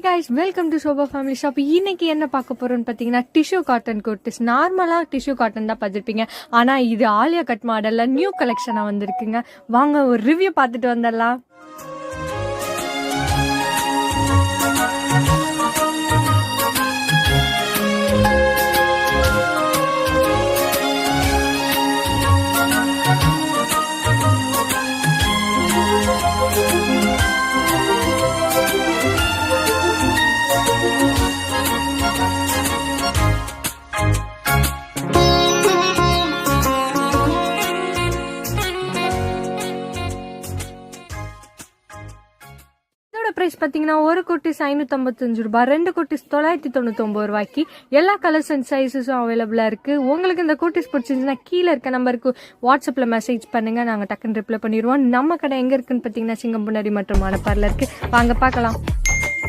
guys, welcome to Shobha Family Shop. இன்னைக்கு என்ன பார்க்க போறோம்னு பார்த்தீங்கன்னா டிஷ்யூ காட்டன் குர்த்திஸ். நார்மலாக டிஷ்யூ காட்டன் தான் பார்த்துருப்பீங்க, ஆனால் இது ஆலியா கட் மாடலில் நியூ கலெக்ஷனாக வந்திருக்குங்க. வாங்க ஒரு ரிவ்யூ பார்த்துட்டு வந்துடலாம். பிரைஸ் பார்த்தீங்கன்னா ஒரு குர்த்திஸ் 555 ரூபாய், 2 குர்த்திஸ் 999 ரூபாய்க்கு. எல்லா கலர்ஸ் அண்ட் சைஸஸும் அவைலபிளாக இருக்குது. உங்களுக்கு இந்த குர்த்திஸ் பிடிச்சிருந்துச்சுன்னா கீழே இருக்க நம்பருக்கு வாட்ஸ்அப்பில் மெசேஜ் பண்ணுங்கள், நாங்கள் டக்குன்னு ரிப்ளை பண்ணிடுவோம். நம்ம கடை எங்கே இருக்குன்னு பார்த்தீங்கன்னா சிங்கம்புணரி மற்றும் மணப்பாறையில் இருக்குது. வாங்க பார்க்கலாம்.